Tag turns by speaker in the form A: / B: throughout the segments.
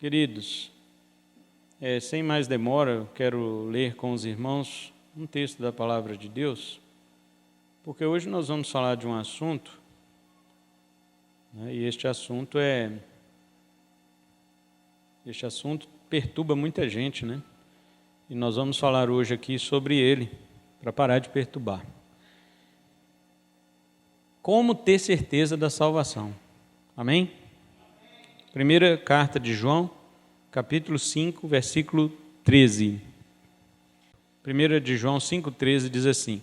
A: Queridos, sem mais demora, eu quero ler com os irmãos um texto da Palavra de Deus, porque hoje nós vamos falar de um assunto, né, e este assunto perturba muita gente, né? E nós vamos falar hoje aqui sobre ele, para parar de perturbar. Como ter certeza da salvação? Amém? Primeira carta de João, capítulo 5, versículo 13. 1 de João 5,13 diz assim: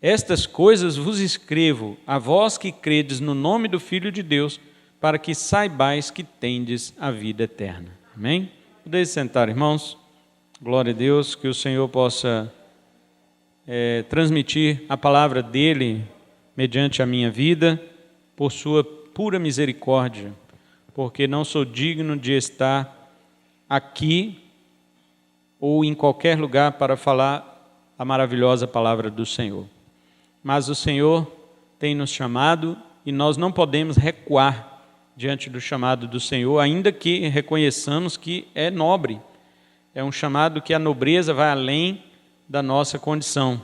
A: Estas coisas vos escrevo, a vós que credes no nome do Filho de Deus, para que saibais que tendes a vida eterna. Amém? Podeis sentar, irmãos. Glória a Deus, que o Senhor possa transmitir a palavra dEle mediante a minha vida, por sua pura misericórdia, porque não sou digno de estar aqui ou em qualquer lugar para falar a maravilhosa palavra do Senhor. Mas o Senhor tem nos chamado e nós não podemos recuar diante do chamado do Senhor, ainda que reconheçamos que é nobre. É um chamado que a nobreza vai além da nossa condição.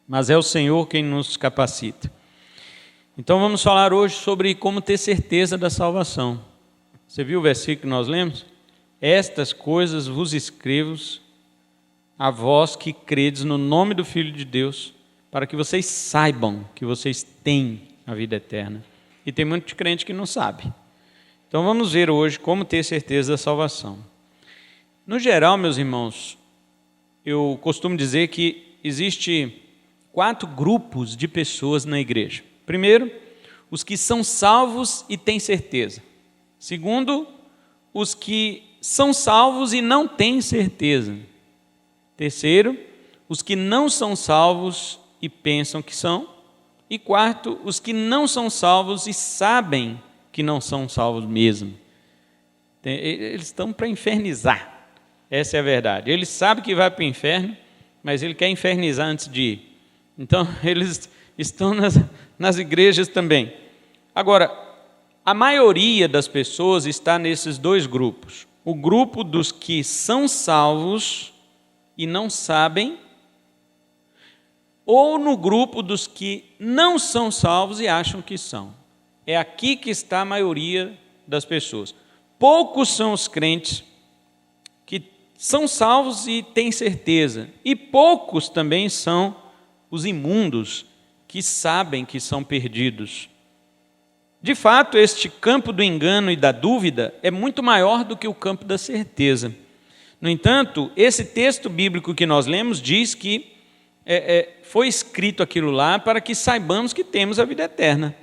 A: Mas é o Senhor quem nos capacita. Então vamos falar hoje sobre como ter certeza da salvação. Você viu o versículo que nós lemos? Estas coisas vos escrevo a vós que credes no nome do Filho de Deus, para que vocês saibam que vocês têm a vida eterna. E tem muito crente que não sabe. Então vamos ver hoje como ter certeza da salvação. No geral, meus irmãos, eu costumo dizer que existe 4 grupos de pessoas na igreja. Primeiro, os que são salvos e têm certeza. Segundo, os que são salvos e não têm certeza. Terceiro, os que não são salvos e pensam que são. E quarto, os que não são salvos e sabem que não são salvos mesmo. Eles estão para infernizar. Essa é a verdade. Ele sabe que vai para o inferno, mas ele quer infernizar antes de ir. Então, eles estão nas igrejas também. Agora, a maioria das pessoas está nesses 2 grupos. O grupo dos que são salvos e não sabem, ou no grupo dos que não são salvos e acham que são. É aqui que está a maioria das pessoas. Poucos são os crentes que são salvos e têm certeza. E poucos também são os imundos que sabem que são perdidos. De fato, este campo do engano e da dúvida é muito maior do que o campo da certeza. No entanto, esse texto bíblico que nós lemos diz que foi escrito aquilo lá para que saibamos que temos a vida eterna.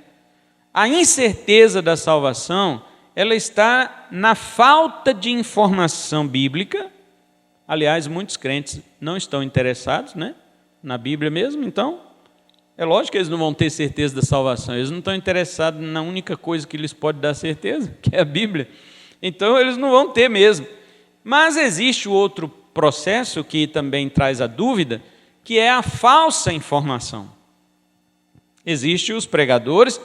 A: A incerteza da salvação, ela está na falta de informação bíblica. Aliás, muitos crentes não estão interessados, né, na Bíblia mesmo, então é lógico que eles não vão ter certeza da salvação. Eles não estão interessados na única coisa que lhes pode dar certeza, que é a Bíblia. Então eles não vão ter mesmo. Mas existe o outro processo que também traz a dúvida, que é a falsa informação. Existem os pregadores,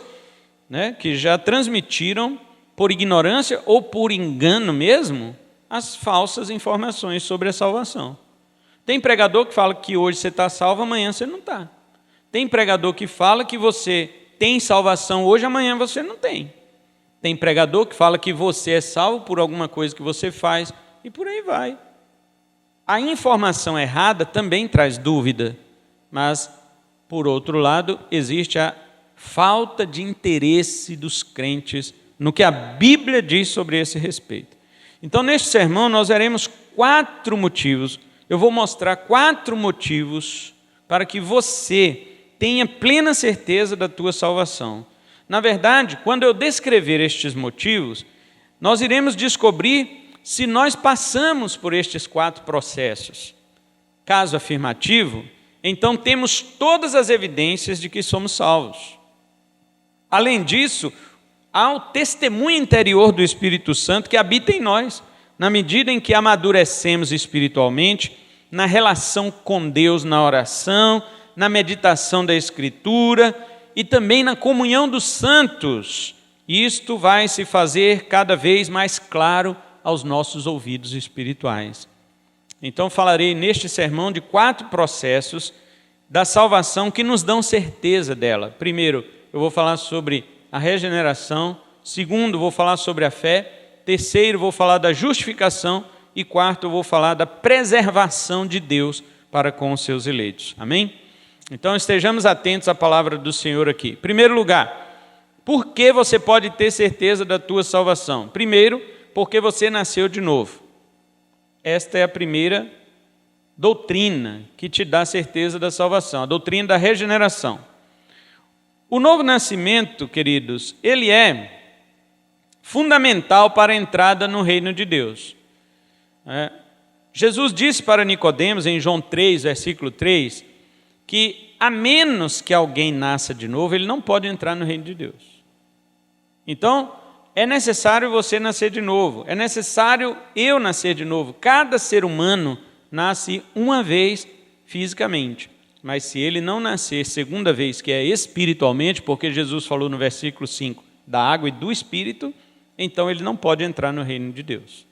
A: né, que já transmitiram por ignorância ou por engano mesmo as falsas informações sobre a salvação. Tem pregador que fala que hoje você está salvo, amanhã você não está. Tem pregador que fala que você tem salvação hoje, amanhã você não tem. Tem pregador que fala que você é salvo por alguma coisa que você faz, e por aí vai. A informação errada também traz dúvida, mas, por outro lado, existe a falta de interesse dos crentes no que a Bíblia diz sobre esse respeito. Então, neste sermão, nós veremos 4 motivos. Eu vou mostrar 4 motivos para que você tenha plena certeza da tua salvação. Na verdade, quando eu descrever estes motivos, nós iremos descobrir se nós passamos por estes 4 processos. Caso afirmativo, então temos todas as evidências de que somos salvos. Além disso, há o testemunho interior do Espírito Santo que habita em nós, na medida em que amadurecemos espiritualmente, na relação com Deus, na oração, na meditação da Escritura e também na comunhão dos santos. Isto vai se fazer cada vez mais claro aos nossos ouvidos espirituais. Então falarei neste sermão de 4 processos da salvação que nos dão certeza dela. Primeiro, eu vou falar sobre a regeneração. Segundo, vou falar sobre a fé. Terceiro, vou falar da justificação. E quarto, eu vou falar da preservação de Deus para com os seus eleitos. Amém? Então estejamos atentos à palavra do Senhor aqui. Em primeiro lugar, por que você pode ter certeza da tua salvação? Primeiro, porque você nasceu de novo. Esta é a primeira doutrina que te dá certeza da salvação, a doutrina da regeneração. O novo nascimento, queridos, ele é fundamental para a entrada no reino de Deus. Jesus disse para Nicodemos, em João 3, versículo 3, que a menos que alguém nasça de novo, ele não pode entrar no reino de Deus. Então, é necessário você nascer de novo, é necessário eu nascer de novo. Cada ser humano nasce uma vez fisicamente, mas se ele não nascer segunda vez, que é espiritualmente, porque Jesus falou no versículo 5, da água e do Espírito, então ele não pode entrar no reino de Deus.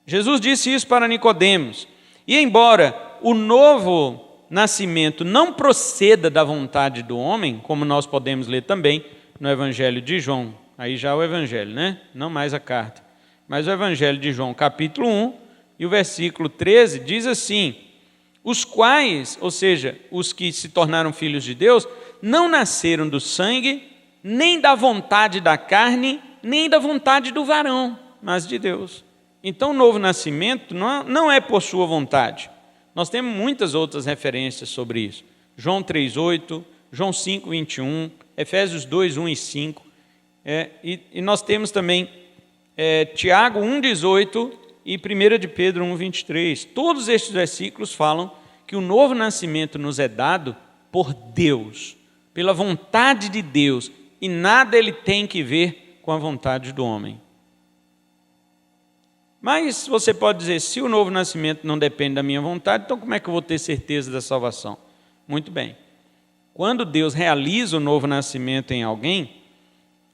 A: Jesus disse isso para Nicodemos, e embora o novo nascimento não proceda da vontade do homem, como nós podemos ler também no Evangelho de João, aí já o Evangelho, né? Não mais a carta, mas o Evangelho de João, capítulo 1, e o versículo 13 diz assim: os quais, ou seja, os que se tornaram filhos de Deus, não nasceram do sangue, nem da vontade da carne, nem da vontade do varão, mas de Deus. Então o novo nascimento não é por sua vontade. Nós temos muitas outras referências sobre isso. João 3,8, João 5, 21, Efésios 2, 1 e 5. E nós temos também Tiago 1, 18 e 1 de Pedro 1, 23. Todos estes versículos falam que o novo nascimento nos é dado por Deus, pela vontade de Deus, e nada ele tem que ver com a vontade do homem. Mas você pode dizer, se o novo nascimento não depende da minha vontade, então como é que eu vou ter certeza da salvação? Muito bem. Quando Deus realiza o novo nascimento em alguém,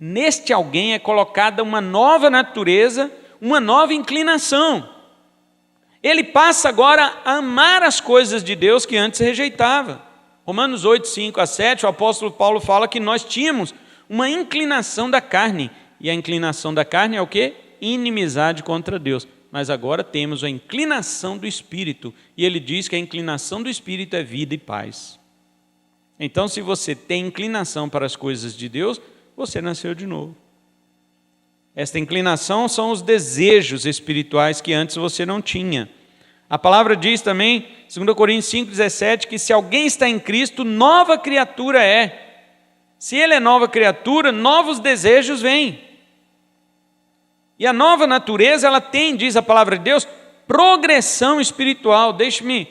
A: neste alguém é colocada uma nova natureza, uma nova inclinação. Ele passa agora a amar as coisas de Deus que antes rejeitava. Romanos 8, 5 a 7, o apóstolo Paulo fala que nós tínhamos uma inclinação da carne. E a inclinação da carne é o quê? Inimizade contra Deus. Mas agora temos a inclinação do Espírito. E ele diz que a inclinação do Espírito é vida e paz. Então, se você tem inclinação para as coisas de Deus, você nasceu de novo. Esta inclinação são os desejos espirituais que antes você não tinha. A palavra diz também, 2 Coríntios 5,17, que se alguém está em Cristo, nova criatura é. Se ele é nova criatura, novos desejos vêm. E a nova natureza, ela tem, diz a palavra de Deus, progressão espiritual. Deixe-me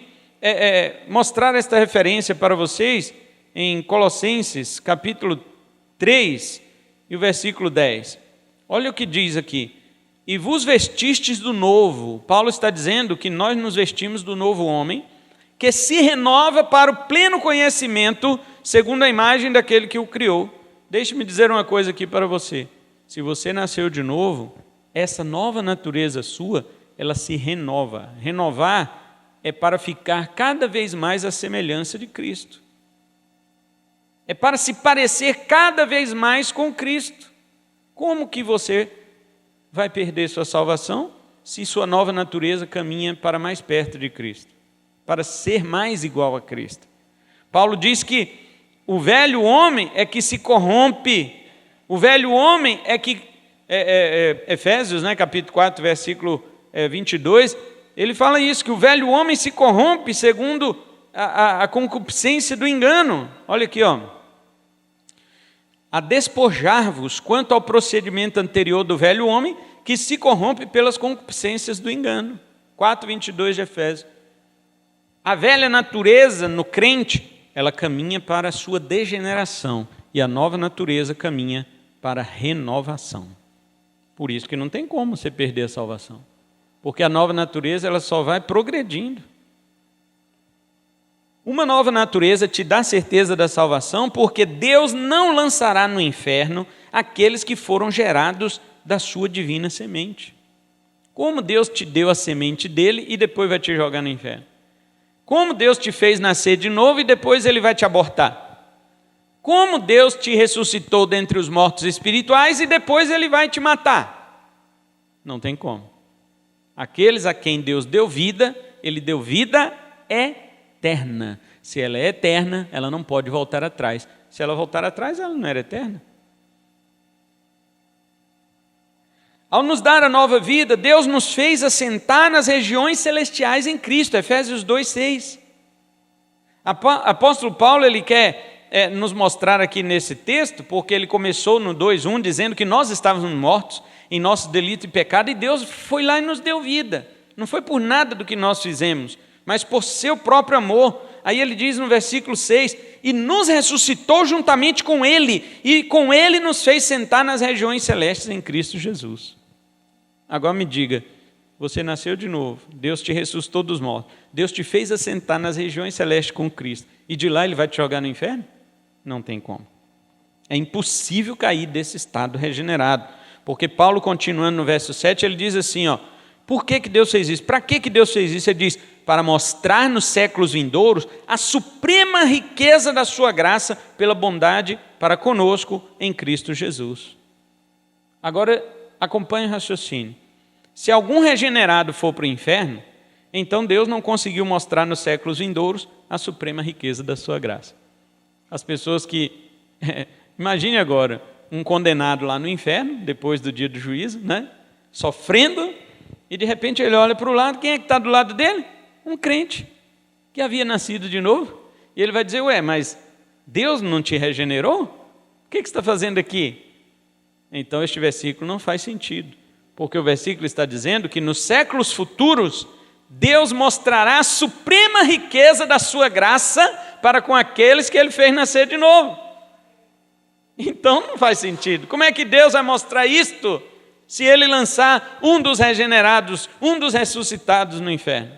A: mostrar esta referência para vocês em Colossenses, capítulo 3, e o versículo 10. Olha o que diz aqui. E vos vestistes do novo. Paulo está dizendo que nós nos vestimos do novo homem, que se renova para o pleno conhecimento, segundo a imagem daquele que o criou. Deixe-me dizer uma coisa aqui para você. Se você nasceu de novo, essa nova natureza sua, ela se renova. Renovar é para ficar cada vez mais à semelhança de Cristo. É para se parecer cada vez mais com Cristo. Como que você vai perder sua salvação se sua nova natureza caminha para mais perto de Cristo? Para ser mais igual a Cristo. Paulo diz que o velho homem é que se corrompe. O velho homem é que... Efésios, capítulo 4, versículo 22, ele fala isso, que o velho homem se corrompe segundo a concupiscência do engano. Olha aqui, a despojar-vos quanto ao procedimento anterior do velho homem, que se corrompe pelas concupiscências do engano. 4:22 de Efésios. A velha natureza no crente, ela caminha para a sua degeneração, e a nova natureza caminha para a renovação. Por isso que não tem como você perder a salvação. Porque a nova natureza, ela só vai progredindo. Uma nova natureza te dá certeza da salvação, porque Deus não lançará no inferno aqueles que foram gerados da sua divina semente. Como Deus te deu a semente dele e depois vai te jogar no inferno? Como Deus te fez nascer de novo e depois ele vai te abortar? Como Deus te ressuscitou dentre os mortos espirituais e depois ele vai te matar? Não tem como. Aqueles a quem Deus deu vida, ele deu vida eterna. Se ela é eterna, ela não pode voltar atrás. Se ela voltar atrás, ela não era eterna. Ao nos dar a nova vida, Deus nos fez assentar nas regiões celestiais em Cristo, Efésios 2:6. Apóstolo Paulo, ele quer nos mostrar aqui nesse texto, porque ele começou no 2:1 dizendo que nós estávamos mortos em nosso delito e pecado, e Deus foi lá e nos deu vida. Não foi por nada do que nós fizemos, mas por seu próprio amor. Aí ele diz no versículo 6, e nos ressuscitou juntamente com ele, e com ele nos fez sentar nas regiões celestes em Cristo Jesus. Agora me diga, você nasceu de novo, Deus te ressuscitou dos mortos, Deus te fez assentar nas regiões celestes com Cristo, e de lá ele vai te jogar no inferno? Não tem como. É impossível cair desse estado regenerado, porque Paulo, continuando no verso 7, ele diz assim, por que Deus fez isso? Para que Deus fez isso? Ele diz, para mostrar nos séculos vindouros a suprema riqueza da sua graça pela bondade para conosco em Cristo Jesus. Agora, acompanhe o raciocínio. Se algum regenerado for para o inferno, então Deus não conseguiu mostrar nos séculos vindouros a suprema riqueza da sua graça. As pessoas que... imagine agora, um condenado lá no inferno, depois do dia do juízo, né? Sofrendo, e de repente ele olha para o lado, quem é que está do lado dele? Um crente, que havia nascido de novo. E ele vai dizer, mas Deus não te regenerou? O que você está fazendo aqui? Então este versículo não faz sentido, porque o versículo está dizendo que nos séculos futuros, Deus mostrará a suprema riqueza da sua graça para com aqueles que ele fez nascer de novo. Então não faz sentido. Como é que Deus vai mostrar isto se ele lançar um dos regenerados, um dos ressuscitados no inferno?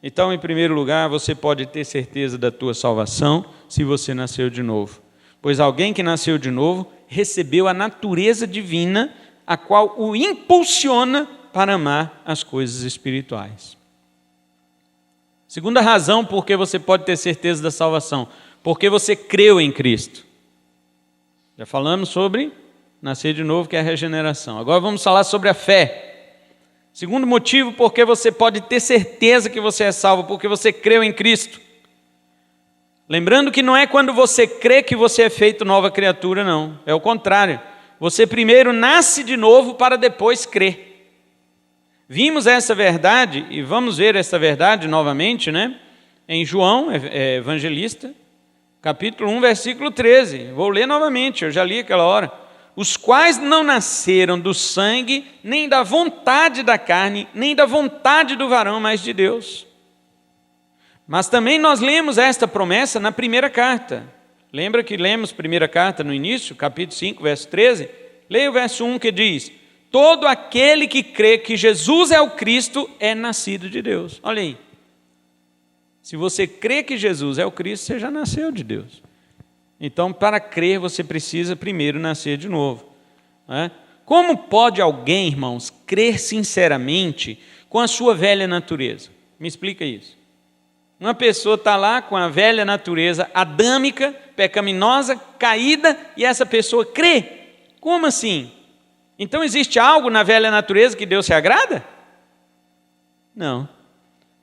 A: Então, em primeiro lugar, você pode ter certeza da tua salvação se você nasceu de novo. Pois alguém que nasceu de novo recebeu a natureza divina, a qual o impulsiona para amar as coisas espirituais. Segunda razão por que você pode ter certeza da salvação, porque você creu em Cristo. Já falamos sobre nascer de novo, que é a regeneração. Agora vamos falar sobre a fé. Segundo motivo por que você pode ter certeza que você é salvo, porque você creu em Cristo. Lembrando que não é quando você crê que você é feito nova criatura, não. É o contrário. Você primeiro nasce de novo para depois crer. Vimos essa verdade, e vamos ver essa verdade novamente, né? Em João, evangelista, capítulo 1, versículo 13. Vou ler novamente, eu já li aquela hora. Os quais não nasceram do sangue, nem da vontade da carne, nem da vontade do varão, mas de Deus. Mas também nós lemos esta promessa na primeira carta. Lembra que lemos a primeira carta no início, capítulo 5, verso 13? Leia o verso 1 que diz, todo aquele que crê que Jesus é o Cristo é nascido de Deus. Olha aí. Se você crê que Jesus é o Cristo, você já nasceu de Deus. Então, para crer, você precisa primeiro nascer de novo. Né? Como pode alguém, irmãos, crer sinceramente com a sua velha natureza? Me explica isso. Uma pessoa está lá com a velha natureza adâmica, pecaminosa, caída, e essa pessoa crê. Como assim? Então existe algo na velha natureza que Deus se agrada? Não.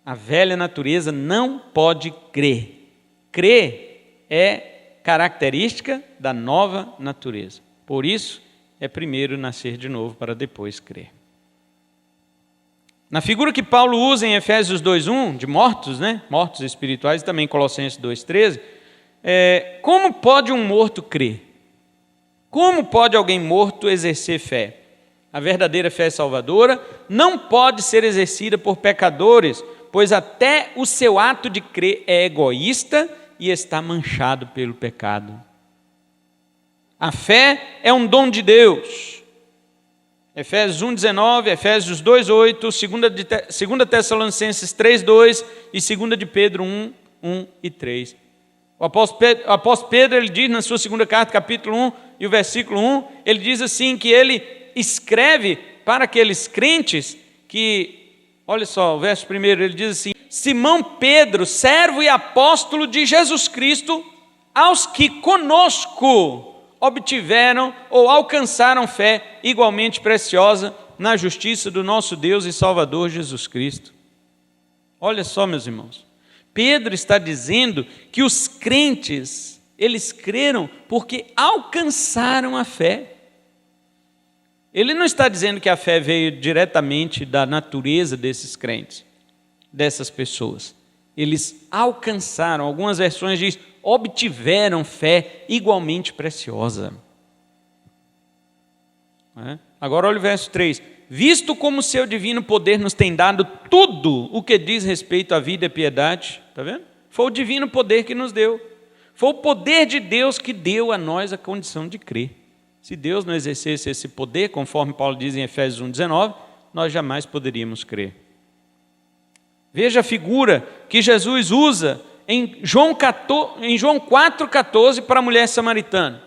A: A velha natureza não pode crer. Crer é característica da nova natureza. Por isso, é primeiro nascer de novo para depois crer. Na figura que Paulo usa em Efésios 2:1, de mortos, né? Mortos espirituais, e também Colossenses 2:13, como pode um morto crer? Como pode alguém morto exercer fé? A verdadeira fé salvadora não pode ser exercida por pecadores, pois até o seu ato de crer é egoísta e está manchado pelo pecado. A fé é um dom de Deus. Efésios 1:19, Efésios 2:8, 2 Tessalonicenses 3:2 e 2 de Pedro 1:1 e 3. O apóstolo Pedro, ele diz na sua segunda carta, capítulo 1 e o versículo 1, ele diz assim que ele escreve para aqueles crentes que, olha só, o verso 1, ele diz assim: Simão Pedro, servo e apóstolo de Jesus Cristo, aos que conosco obtiveram ou alcançaram fé igualmente preciosa na justiça do nosso Deus e Salvador Jesus Cristo. Olha só, meus irmãos, Pedro está dizendo que os crentes, eles creram porque alcançaram a fé. Ele não está dizendo que a fé veio diretamente da natureza desses crentes, dessas pessoas. Eles alcançaram, algumas versões dizem, obtiveram fé igualmente preciosa. Agora olha o verso 3. Visto como o seu divino poder nos tem dado tudo o que diz respeito à vida e piedade, está vendo? Foi o divino poder que nos deu. Foi o poder de Deus que deu a nós a condição de crer. Se Deus não exercesse esse poder, conforme Paulo diz em Efésios 1,19, nós jamais poderíamos crer. Veja a figura que Jesus usa em João 4,14 para a mulher samaritana.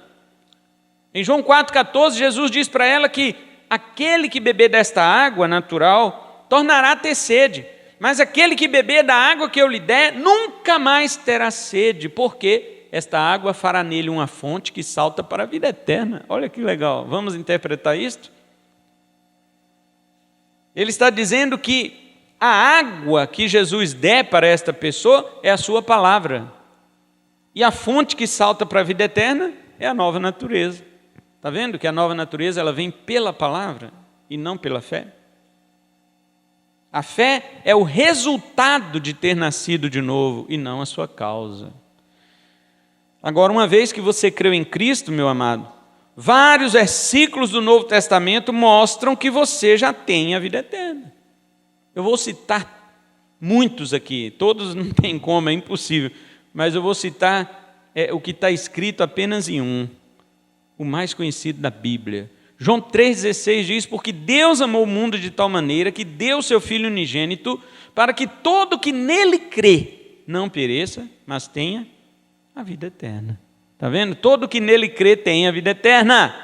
A: Em João 4,14, Jesus diz para ela que aquele que beber desta água natural tornará a ter sede, mas aquele que beber da água que eu lhe der nunca mais terá sede, porque esta água fará nele uma fonte que salta para a vida eterna. Olha que legal, vamos interpretar isto? Ele está dizendo que a água que Jesus der para esta pessoa é a sua palavra, e a fonte que salta para a vida eterna é a nova natureza. Está vendo que a nova natureza ela vem pela palavra e não pela fé? A fé é o resultado de ter nascido de novo e não a sua causa. Agora, uma vez que você creu em Cristo, meu amado, vários versículos do Novo Testamento mostram que você já tem a vida eterna. Eu vou citar muitos aqui, todos não tem como, é impossível, mas eu vou citar o que está escrito apenas em um, o mais conhecido da Bíblia. João 3,16 diz: porque Deus amou o mundo de tal maneira que deu o seu Filho unigênito, para que todo que nele crê não pereça, mas tenha a vida eterna. Está vendo? Todo que nele crê tem a vida eterna.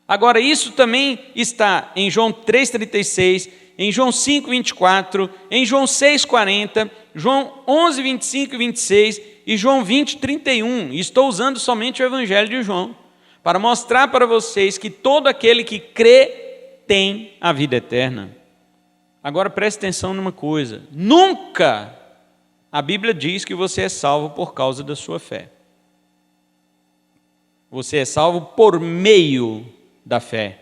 A: Agora, isso também está em João 3,36, em João 5,24, em João 6,40, João 11,25 e 26 e João 20,31. Estou usando somente o Evangelho de João, para mostrar para vocês que todo aquele que crê tem a vida eterna. Agora preste atenção numa coisa: nunca a Bíblia diz que você é salvo por causa da sua fé. Você é salvo por meio da fé.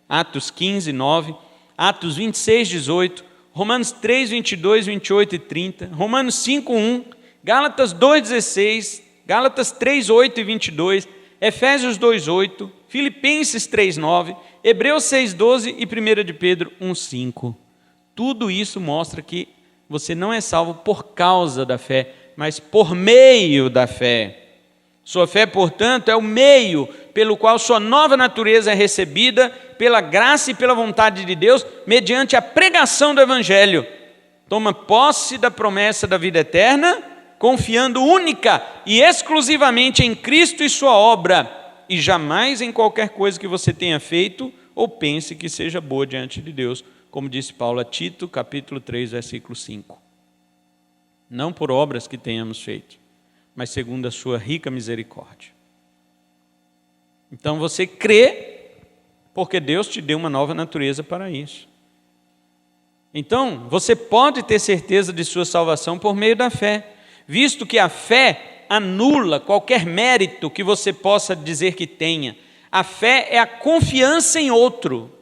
A: Atos 15, 9, Atos 26, 18, Romanos 3, 22, 28 e 30, Romanos 5, 1, Gálatas 2, 16, Gálatas 3, 8 e 22, Efésios 2, 8, Filipenses 3, 9, Hebreus 6, 12 e 1 de Pedro 1, 5. Tudo isso mostra que você não é salvo por causa da fé, mas por meio da fé. Sua fé, portanto, é o meio pelo qual sua nova natureza é recebida pela graça e pela vontade de Deus, mediante a pregação do Evangelho. Toma posse da promessa da vida eterna, confiando única e exclusivamente em Cristo e sua obra, e jamais em qualquer coisa que você tenha feito ou pense que seja boa diante de Deus, como disse Paulo a Tito, capítulo 3, versículo 5. Não por obras que tenhamos feito, mas segundo a sua rica misericórdia. Então você crê porque Deus te deu uma nova natureza para isso. Então você pode ter certeza de sua salvação por meio da fé, visto que a fé anula qualquer mérito que você possa dizer que tenha. A fé é a confiança em outro.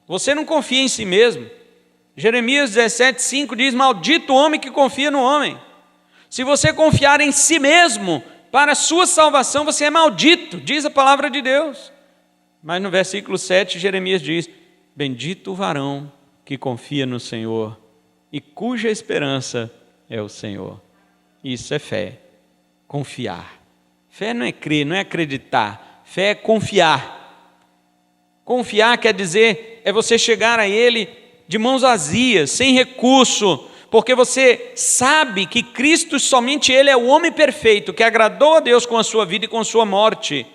A: Você não confia em si mesmo. Jeremias 17:5 diz: maldito o homem que confia no homem. Se você confiar em si mesmo para a sua salvação, você é maldito, diz a palavra de Deus. Mas no versículo 7, Jeremias diz: bendito o varão que confia no Senhor e cuja esperança é o Senhor. Isso é fé, confiar. Fé não é crer, não é acreditar. Fé é confiar. Confiar quer dizer, é você chegar a Ele de mãos vazias, sem recurso, porque você sabe que Cristo, somente Ele é o homem perfeito, que agradou a Deus com a sua vida e com a sua morte.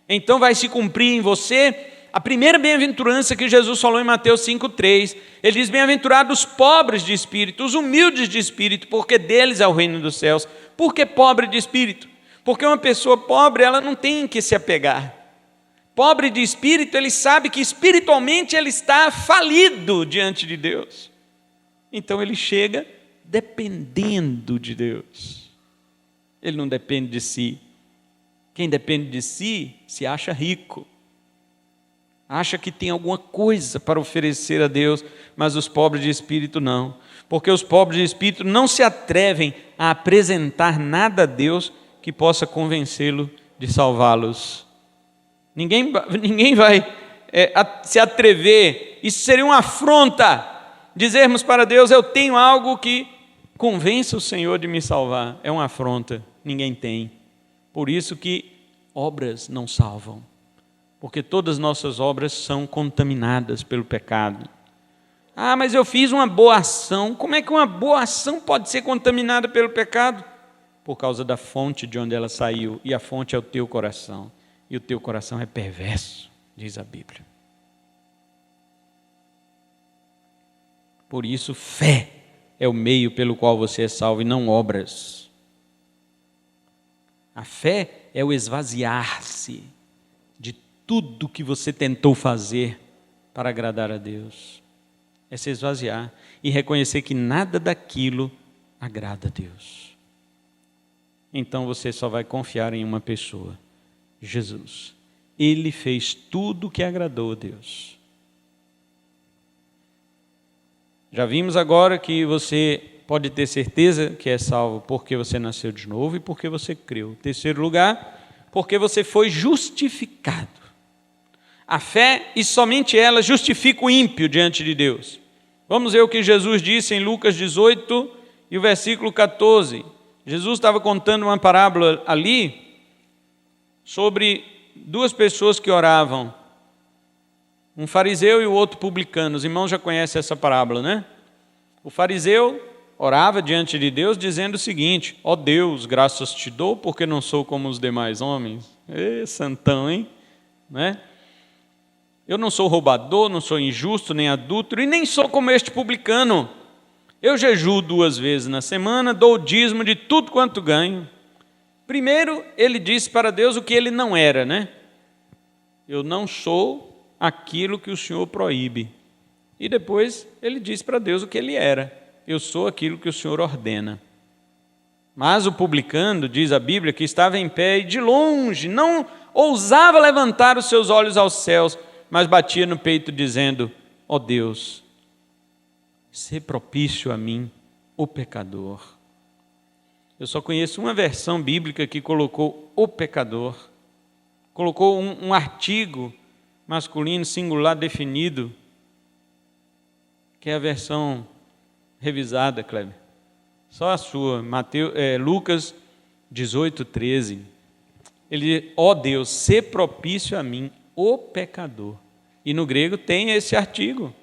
A: Então vai se cumprir em você a primeira bem-aventurança que Jesus falou em Mateus 5,3. Ele diz: bem-aventurados os pobres de espírito, os humildes de espírito, porque deles é o reino dos céus. Por que pobre de espírito? Porque uma pessoa pobre, ela não tem que se apegar. Pobre de espírito, ele sabe que espiritualmente ele está falido diante de Deus. Então ele chega dependendo de Deus. Ele não depende de si. Quem depende de si se acha rico. Acha que tem alguma coisa para oferecer a Deus, mas os pobres de espírito não. Porque os pobres de espírito não se atrevem a apresentar nada a Deus que possa convencê-lo de salvá-los. Ninguém vai se atrever. Isso seria uma afronta. Dizermos para Deus: eu tenho algo que convença o Senhor de me salvar. É uma afronta. Ninguém tem. Por isso que obras não salvam. Porque todas as nossas obras são contaminadas pelo pecado. Ah, mas eu fiz uma boa ação. Como é que uma boa ação pode ser contaminada pelo pecado? Por causa da fonte de onde ela saiu. E a fonte é o teu coração. E o teu coração é perverso, diz a Bíblia. Por isso, fé é o meio pelo qual você é salvo e não obras. A fé é o esvaziar-se de tudo que você tentou fazer para agradar a Deus. É se esvaziar e reconhecer que nada daquilo agrada a Deus. Então você só vai confiar em uma pessoa: Jesus. Ele fez tudo o que agradou a Deus. Já vimos agora que você pode ter certeza que é salvo porque você nasceu de novo e porque você creu. Em terceiro lugar, porque você foi justificado. A fé, e somente ela, justifica o ímpio diante de Deus. Vamos ver o que Jesus disse em Lucas 18 e o versículo 14. Jesus estava contando uma parábola ali sobre duas pessoas que oravam. Um fariseu e o outro publicano. Os irmãos já conhecem essa parábola, né? O fariseu orava diante de Deus dizendo o seguinte: ó Deus, graças te dou porque não sou como os demais homens. Ê, santão, hein? Né? Eu não sou roubador, não sou injusto, nem adúltero, e nem sou como este publicano. Eu jejuo 2 vezes na semana, dou o dízimo de tudo quanto ganho. Primeiro, ele disse para Deus o que ele não era, né? Eu não sou aquilo que o Senhor proíbe. E depois, ele disse para Deus o que ele era. Eu sou aquilo que o Senhor ordena. Mas o publicano, diz a Bíblia, que estava em pé e de longe não ousava levantar os seus olhos aos céus, mas batia no peito dizendo: ó Deus, sê propício a mim, o pecador. Eu só conheço uma versão bíblica que colocou o pecador, colocou um artigo masculino singular definido, que é a versão revisada, Kleber. Só a sua, Lucas 18:13. Ele diz: ó Deus, sê propício a mim, o pecador. E no grego tem esse artigo.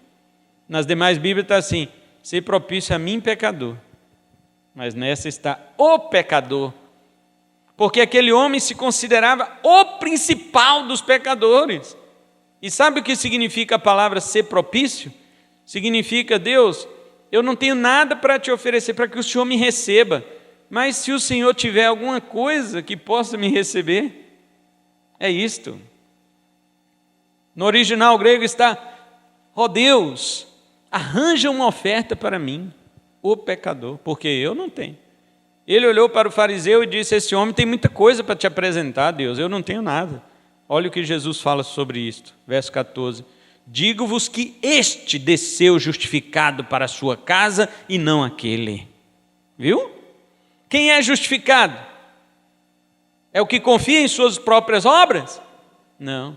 A: Nas demais Bíblias está assim: sê propício a mim, pecador. Mas nessa está o pecador. Porque aquele homem se considerava o principal dos pecadores. E sabe o que significa a palavra ser propício? Significa: Deus, eu não tenho nada para te oferecer para que o Senhor me receba, mas se o Senhor tiver alguma coisa que possa me receber, é isto. No original grego está: ó Deus, arranja uma oferta para mim, o pecador, porque eu não tenho. Ele olhou para o fariseu e disse: esse homem tem muita coisa para te apresentar, Deus, eu não tenho nada. Olha o que Jesus fala sobre isto, verso 14: digo-vos que este desceu justificado para a sua casa e não aquele. Viu? Quem é justificado? É o que confia em suas próprias obras? Não.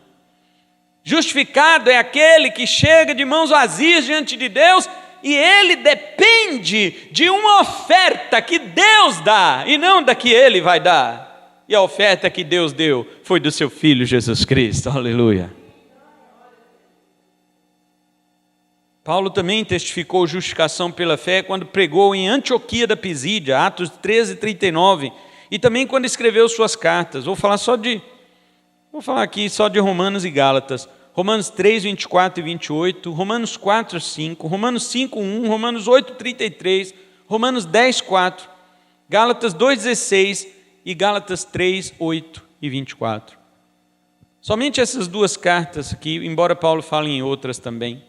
A: Justificado é aquele que chega de mãos vazias diante de Deus e ele depende de uma oferta que Deus dá e não da que ele vai dar. E a oferta que Deus deu foi do seu Filho Jesus Cristo. Aleluia. Paulo também testificou justificação pela fé quando pregou em Antioquia da Pisídia, Atos 13:39, e também quando escreveu suas cartas. Vou falar aqui só de Romanos e Gálatas. Romanos 3, 24 e 28, Romanos 4, 5, Romanos 5, 1, Romanos 8, 33, Romanos 10, 4, Gálatas 2, 16 e Gálatas 3, 8 e 24. Somente essas duas cartas aqui, embora Paulo fale em outras também.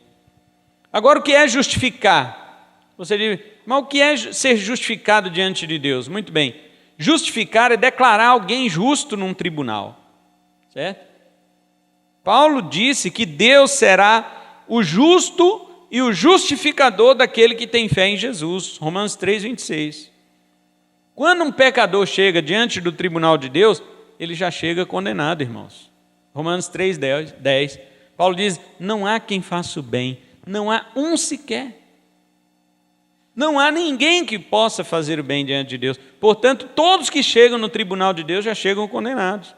A: Agora, o que é justificar? Você diz, mas o que é ser justificado diante de Deus? Muito bem, justificar é declarar alguém justo num tribunal, certo? Paulo disse que Deus será o justo e o justificador daquele que tem fé em Jesus, Romanos 3, 26. Quando um pecador chega diante do tribunal de Deus, ele já chega condenado, irmãos. Romanos 3, 10. Paulo diz, não há quem faça o bem, não há um sequer. Não há ninguém que possa fazer o bem diante de Deus. Portanto, todos que chegam no tribunal de Deus já chegam condenados.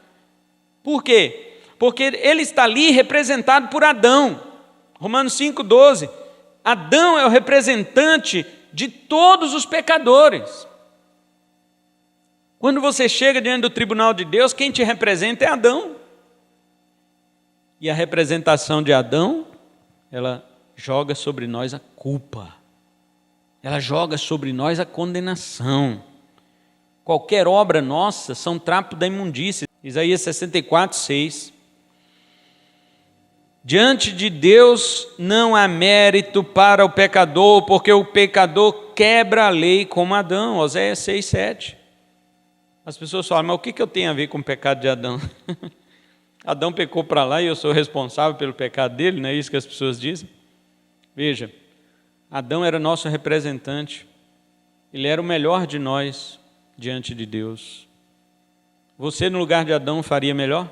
A: Por quê? Porque ele está ali representado por Adão. Romanos 5, 12. Adão é o representante de todos os pecadores. Quando você chega diante do tribunal de Deus, quem te representa é Adão. E a representação de Adão, ela joga sobre nós a culpa. Ela joga sobre nós a condenação. Qualquer obra nossa são trapo da imundície. Isaías 64, 6. Diante de Deus não há mérito para o pecador, porque o pecador quebra a lei como Adão. Oséias 6, 7. As pessoas falam, mas o que eu tenho a ver com o pecado de Adão? Adão pecou para lá e eu sou responsável pelo pecado dele, não é isso que as pessoas dizem? Veja, Adão era nosso representante, ele era o melhor de nós diante de Deus. Você no lugar de Adão faria melhor?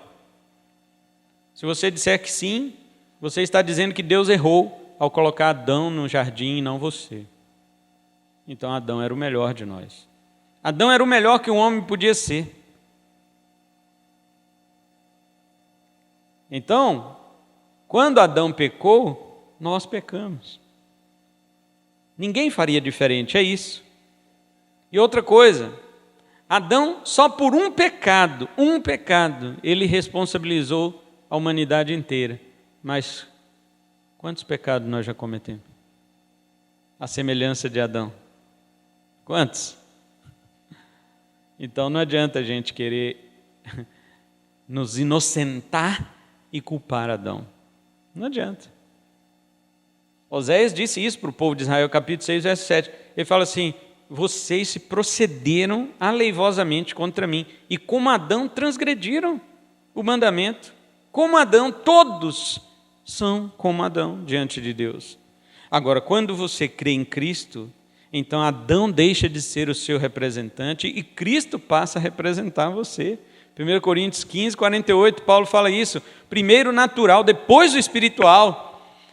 A: Se você disser que sim, você está dizendo que Deus errou ao colocar Adão no jardim e não você. Então Adão era o melhor de nós. Adão era o melhor que um homem podia ser. Então, quando Adão pecou, nós pecamos. Ninguém faria diferente, é isso. E outra coisa, Adão, só por um pecado, ele responsabilizou a humanidade inteira. Mas quantos pecados nós já cometemos? A semelhança de Adão. Quantos? Então não adianta a gente querer nos inocentar e culpar Adão. Não adianta. Oséias disse isso para o povo de Israel, capítulo 6, verso 7. Ele fala assim, vocês se procederam aleivosamente contra mim, e como Adão transgrediram o mandamento. Como Adão, todos são como Adão diante de Deus. Agora, quando você crê em Cristo, então Adão deixa de ser o seu representante e Cristo passa a representar você. 1 Coríntios 15, 48, Paulo fala isso. Primeiro o natural, depois o espiritual.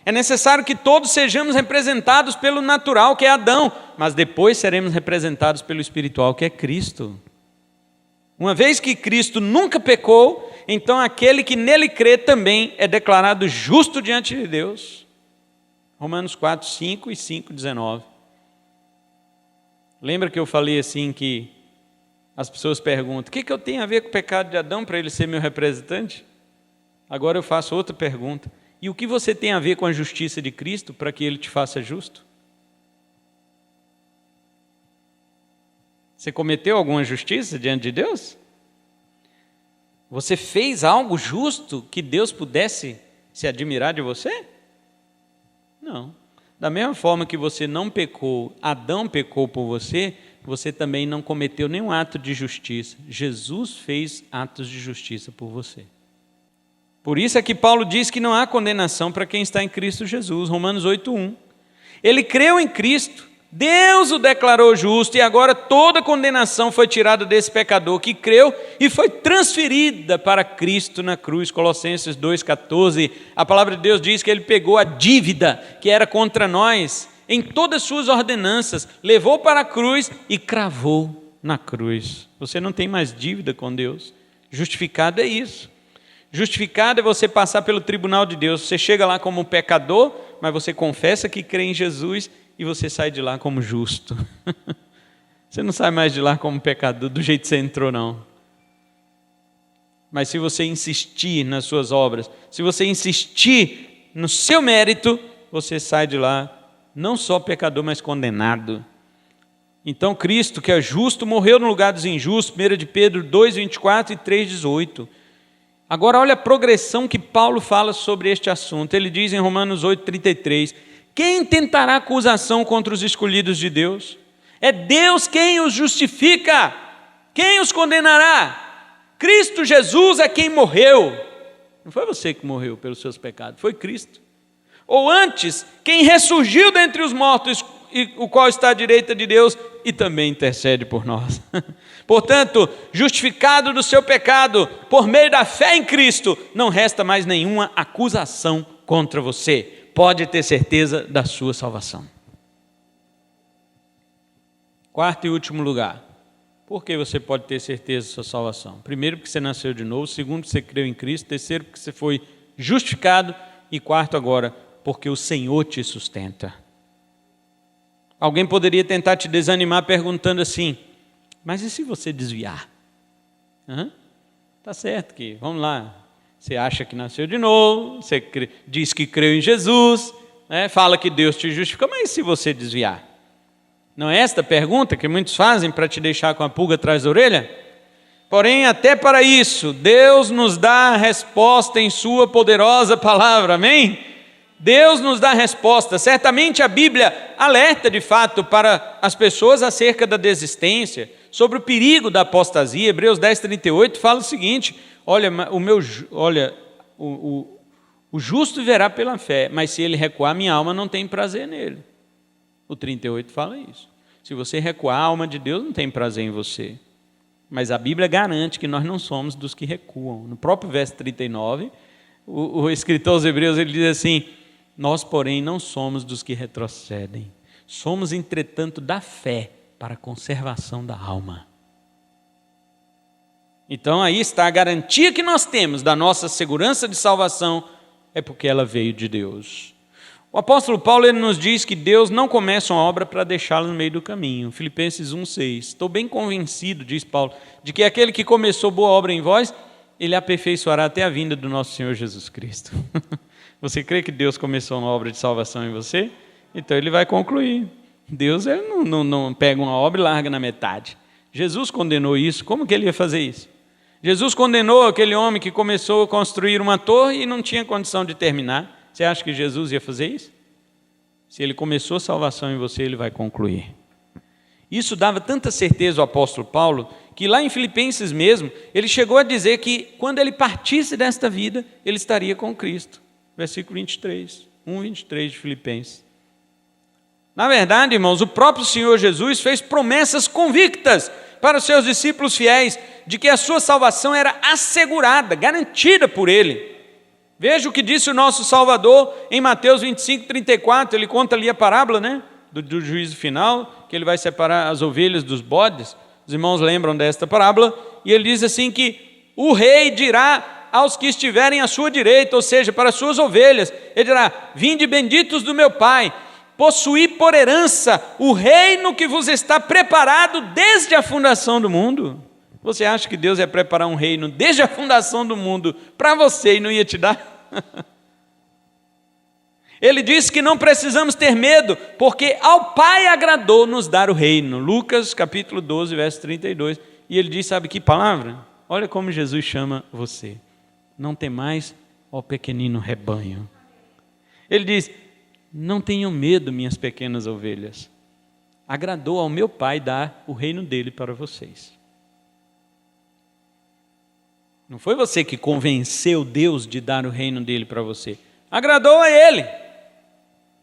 A: É necessário que todos sejamos representados pelo natural, que é Adão, mas depois seremos representados pelo espiritual, que é Cristo. Uma vez que Cristo nunca pecou, então aquele que nele crê também é declarado justo diante de Deus. Romanos 4, 5 e 5, 19. Lembra que eu falei assim que as pessoas perguntam, o que eu tenho a ver com o pecado de Adão para ele ser meu representante? Agora eu faço outra pergunta. E o que você tem a ver com a justiça de Cristo para que ele te faça justo? Você cometeu alguma justiça diante de Deus? Você fez algo justo que Deus pudesse se admirar de você? Não. Da mesma forma que você não pecou, Adão pecou por você, você também não cometeu nenhum ato de justiça. Jesus fez atos de justiça por você. Por isso é que Paulo diz que não há condenação para quem está em Cristo Jesus, Romanos 8:1. Ele creu em Cristo, Deus o declarou justo e agora toda condenação foi tirada desse pecador que creu e foi transferida para Cristo na cruz, Colossenses 2,14. A palavra de Deus diz que ele pegou a dívida que era contra nós em todas as suas ordenanças, levou para a cruz e cravou na cruz. Você não tem mais dívida com Deus. Justificado é isso. Justificado é você passar pelo tribunal de Deus. Você chega lá como um pecador, mas você confessa que crê em Jesus e você sai de lá como justo. Você não sai mais de lá como pecador do jeito que você entrou, não. Mas se você insistir nas suas obras, se você insistir no seu mérito, você sai de lá não só pecador, mas condenado. Então Cristo, que é justo, morreu no lugar dos injustos, 1 de Pedro 2, 24 e 3, 18. Agora olha a progressão que Paulo fala sobre este assunto. Ele diz em Romanos 8, 33, quem tentará acusação contra os escolhidos de Deus? É Deus quem os justifica. Quem os condenará? Cristo Jesus é quem morreu. Não foi você que morreu pelos seus pecados, foi Cristo. Ou antes, quem ressurgiu dentre os mortos, o qual está à direita de Deus e também intercede por nós. Portanto, justificado do seu pecado, por meio da fé em Cristo, não resta mais nenhuma acusação contra você. Pode ter certeza da sua salvação. Quarto e último lugar. Por que você pode ter certeza da sua salvação? Primeiro, porque você nasceu de novo. Segundo, porque você creu em Cristo. Terceiro, porque você foi justificado. E quarto, agora, porque o Senhor te sustenta. Alguém poderia tentar te desanimar perguntando assim, mas e se você desviar? Tá certo que, vamos lá, você acha que nasceu de novo, você diz que creu em Jesus, né? Fala que Deus te justificou, mas e se você desviar? Não é esta a pergunta que muitos fazem para te deixar com a pulga atrás da orelha? Porém, até para isso, Deus nos dá a resposta em sua poderosa palavra, amém? Deus nos dá a resposta. Certamente a Bíblia alerta de fato para as pessoas acerca da desistência, sobre o perigo da apostasia. Hebreus 10, 38 fala o seguinte, o justo viverá pela fé, mas se ele recuar, minha alma não tem prazer nele. O 38 fala isso. Se você recuar, a alma de Deus não tem prazer em você. Mas a Bíblia garante que nós não somos dos que recuam. No próprio verso 39, o escritor aos Hebreus ele diz assim, nós, porém, não somos dos que retrocedem. Somos, entretanto, da fé para a conservação da alma. Então, aí está a garantia que nós temos da nossa segurança de salvação, é porque ela veio de Deus. O apóstolo Paulo ele nos diz que Deus não começa uma obra para deixá-la no meio do caminho. Filipenses 1,6. Estou bem convencido, diz Paulo, de que aquele que começou boa obra em vós, ele aperfeiçoará até a vinda do nosso Senhor Jesus Cristo. Você crê que Deus começou uma obra de salvação em você? Então Ele vai concluir. Deus ele não pega uma obra e larga na metade. Jesus condenou isso. Como que Ele ia fazer isso? Jesus condenou aquele homem que começou a construir uma torre e não tinha condição de terminar. Você acha que Jesus ia fazer isso? Se Ele começou a salvação em você, Ele vai concluir. Isso dava tanta certeza ao apóstolo Paulo, que lá em Filipenses mesmo, ele chegou a dizer que quando ele partisse desta vida, ele estaria com Cristo. Versículo 23, 1:23 de Filipenses. Na verdade, irmãos, o próprio Senhor Jesus fez promessas convictas para os seus discípulos fiéis, de que a sua salvação era assegurada, garantida por Ele. Veja o que disse o nosso Salvador em Mateus 25, 34, ele conta ali a parábola, né? Do juízo final, que ele vai separar as ovelhas dos bodes. Os irmãos lembram desta parábola, e ele diz assim que o rei dirá aos que estiverem à sua direita, ou seja, para as suas ovelhas, ele dirá, vinde benditos do meu Pai, possuí por herança o reino que vos está preparado desde a fundação do mundo. Você acha que Deus ia preparar um reino desde a fundação do mundo para você e não ia te dar? Ele disse que não precisamos ter medo, porque ao Pai agradou nos dar o reino. Lucas capítulo 12, verso 32. E ele diz, sabe que palavra? Olha como Jesus chama você. Não temais, ó pequenino rebanho. Ele diz, não tenham medo, minhas pequenas ovelhas. Agradou ao meu Pai dar o reino dele para vocês. Não foi você que convenceu Deus de dar o reino dele para você. Agradou a Ele.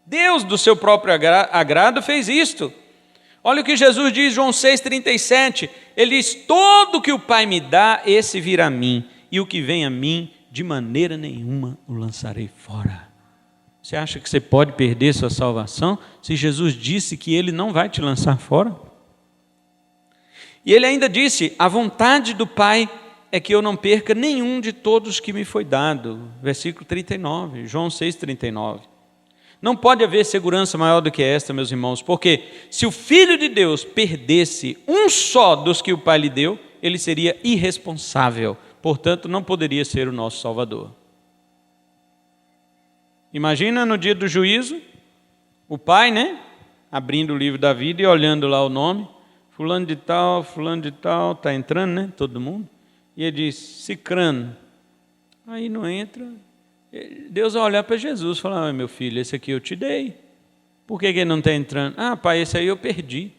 A: Deus, do seu próprio agrado, fez isto. Olha o que Jesus diz, João 6,37. Ele diz, todo que o Pai me dá, esse virá a mim. E o que vem a mim, de maneira nenhuma o lançarei fora. Você acha que você pode perder sua salvação se Jesus disse que Ele não vai te lançar fora? E Ele ainda disse, a vontade do Pai é que eu não perca nenhum de todos que me foi dado. Versículo 39, João 6,39. Não pode haver segurança maior do que esta, meus irmãos, porque se o Filho de Deus perdesse um só dos que o Pai lhe deu, Ele seria irresponsável portanto não poderia ser o nosso Salvador. Imagina no dia do juízo, o pai, abrindo o livro da vida e olhando lá o nome, fulano de tal, está entrando, todo mundo, e ele diz, Cicrano, aí não entra, Deus vai olhar para Jesus e falar, meu filho, esse aqui eu te dei, por que ele não está entrando? Ah, pai, esse aí eu perdi.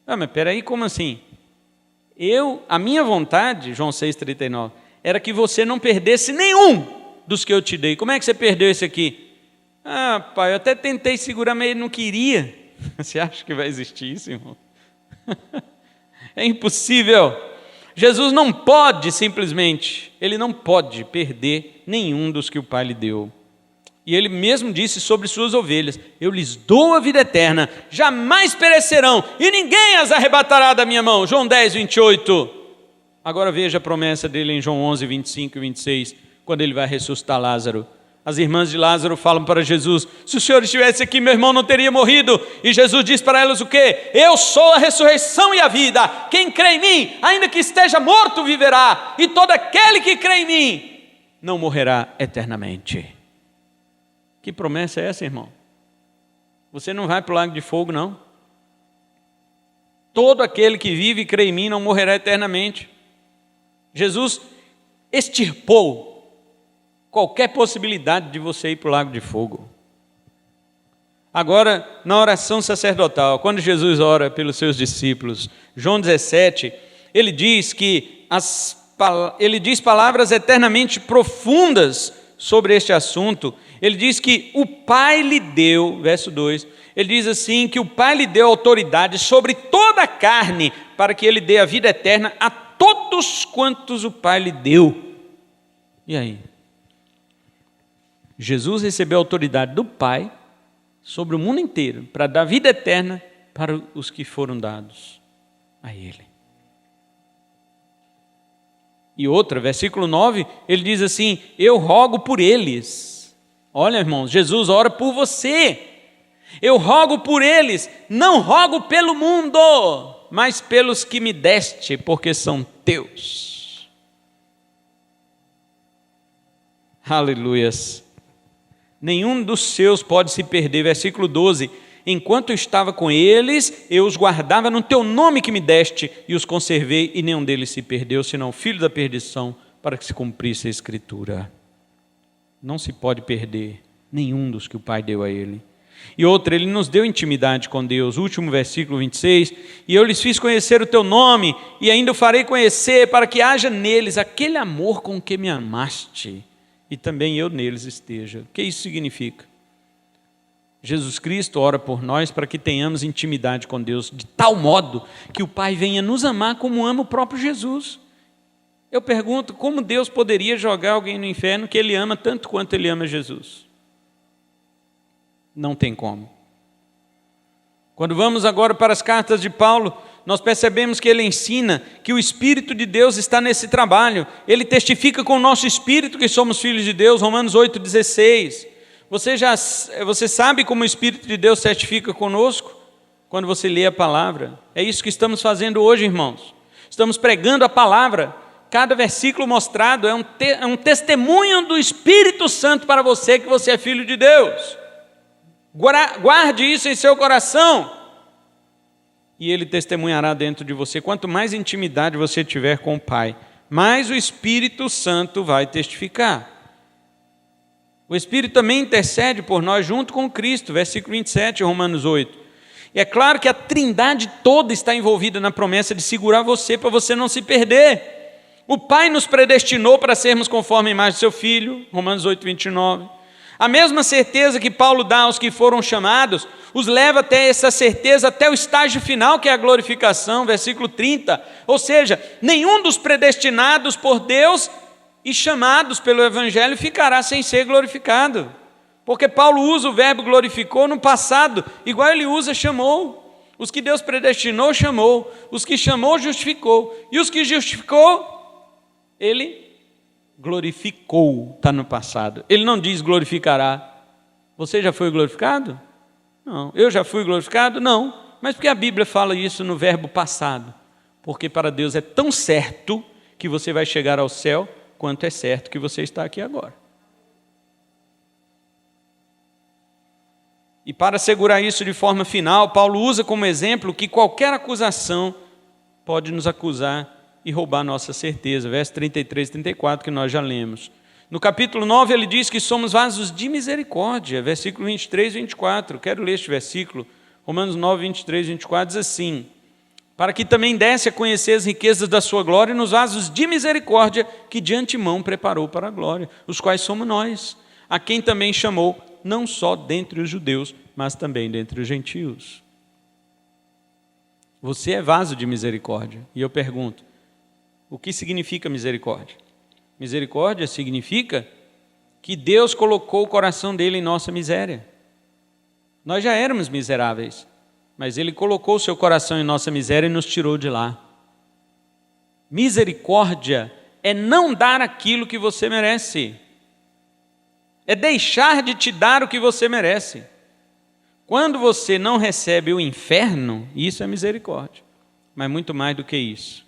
A: Ah, mas peraí, como assim? A minha vontade, João 6,39, era que você não perdesse nenhum dos que eu te dei. Como é que você perdeu esse aqui? Ah, pai, eu até tentei segurar, mas ele não queria. Você acha que vai existir isso, irmão? É impossível. Jesus não pode simplesmente, ele não pode perder nenhum dos que o Pai lhe deu. E ele mesmo disse sobre suas ovelhas, eu lhes dou a vida eterna, jamais perecerão, e ninguém as arrebatará da minha mão. João 10, 28. Agora veja a promessa dele em João 11, 25 e 26, quando ele vai ressuscitar Lázaro. As irmãs de Lázaro falam para Jesus, se o Senhor estivesse aqui, meu irmão não teria morrido. E Jesus diz para elas o quê? Eu sou a ressurreição e a vida. Quem crê em mim, ainda que esteja morto, viverá. E todo aquele que crê em mim, não morrerá eternamente. Que promessa é essa, irmão? Você não vai para o lago de fogo, não. Todo aquele que vive e crê em mim não morrerá eternamente. Jesus extirpou qualquer possibilidade de você ir para o lago de fogo. Agora, na oração sacerdotal, quando Jesus ora pelos seus discípulos, João 17, ele diz palavras eternamente profundas sobre este assunto. Ele diz que o Pai lhe deu, verso 2, ele diz assim, que o Pai lhe deu autoridade sobre toda a carne, para que ele dê a vida eterna a todos quantos o Pai lhe deu. E aí? Jesus recebeu a autoridade do Pai sobre o mundo inteiro, para dar vida eterna para os que foram dados a Ele. E outra, versículo 9, ele diz assim, eu rogo por eles. Olha, irmãos, Jesus ora por você. Eu rogo por eles, não rogo pelo mundo, mas pelos que me deste, porque são teus. Aleluias. Nenhum dos seus pode se perder. Versículo 12, enquanto eu estava com eles, eu os guardava no teu nome que me deste, e os conservei, e nenhum deles se perdeu, senão o filho da perdição, para que se cumprisse a Escritura. Não se pode perder nenhum dos que o Pai deu a ele. E outra, ele nos deu intimidade com Deus, último versículo 26, e eu lhes fiz conhecer o teu nome, e ainda o farei conhecer, para que haja neles aquele amor com que me amaste, e também eu neles esteja. O que isso significa? Jesus Cristo ora por nós para que tenhamos intimidade com Deus, de tal modo que o Pai venha nos amar como ama o próprio Jesus. Eu pergunto, como Deus poderia jogar alguém no inferno que Ele ama tanto quanto Ele ama Jesus? Não tem como. Quando vamos agora para as cartas de Paulo, nós percebemos que ele ensina que o Espírito de Deus está nesse trabalho. Ele testifica com o nosso espírito que somos filhos de Deus, Romanos 8,16. Você sabe como o Espírito de Deus testifica conosco? Quando você lê a palavra. É isso que estamos fazendo hoje, irmãos. Estamos pregando a palavra. Cada versículo mostrado é um testemunho do Espírito Santo para você que você é filho de Deus. Guarde isso em seu coração. E Ele testemunhará dentro de você. Quanto mais intimidade você tiver com o Pai, mais o Espírito Santo vai testificar. O Espírito também intercede por nós junto com Cristo, versículo 27, Romanos 8. E é claro que a Trindade toda está envolvida na promessa de segurar você, para você não se perder. O Pai nos predestinou para sermos conforme a imagem do seu Filho, Romanos 8, 29. A mesma certeza que Paulo dá aos que foram chamados, os leva até essa certeza, até o estágio final, que é a glorificação, versículo 30. Ou seja, nenhum dos predestinados por Deus e chamados pelo Evangelho ficará sem ser glorificado. Porque Paulo usa o verbo glorificou no passado, igual ele usa chamou. Os que Deus predestinou, chamou. Os que chamou, justificou. E os que justificou, Ele glorificou, está no passado. Ele não diz glorificará. Você já foi glorificado? Não. Eu já fui glorificado? Não. Mas por que a Bíblia fala isso no verbo passado? Porque para Deus é tão certo que você vai chegar ao céu quanto é certo que você está aqui agora. E para assegurar isso de forma final, Paulo usa como exemplo que qualquer acusação pode nos acusar e roubar nossa certeza. Verso 33 e 34 que nós já lemos. No capítulo 9 ele diz que somos vasos de misericórdia. Versículo 23 e 24. Quero ler este versículo. Romanos 9, 23 e 24 diz assim: para que também desse a conhecer as riquezas da sua glória nos vasos de misericórdia que de antemão preparou para a glória, os quais somos nós, a quem também chamou, não só dentre os judeus, mas também dentre os gentios. Você é vaso de misericórdia. E eu pergunto, o que significa misericórdia? Misericórdia significa que Deus colocou o coração dele em nossa miséria. Nós já éramos miseráveis, mas Ele colocou o seu coração em nossa miséria e nos tirou de lá. Misericórdia é não dar aquilo que você merece. É deixar de te dar o que você merece. Quando você não recebe o inferno, isso é misericórdia. Mas muito mais do que isso.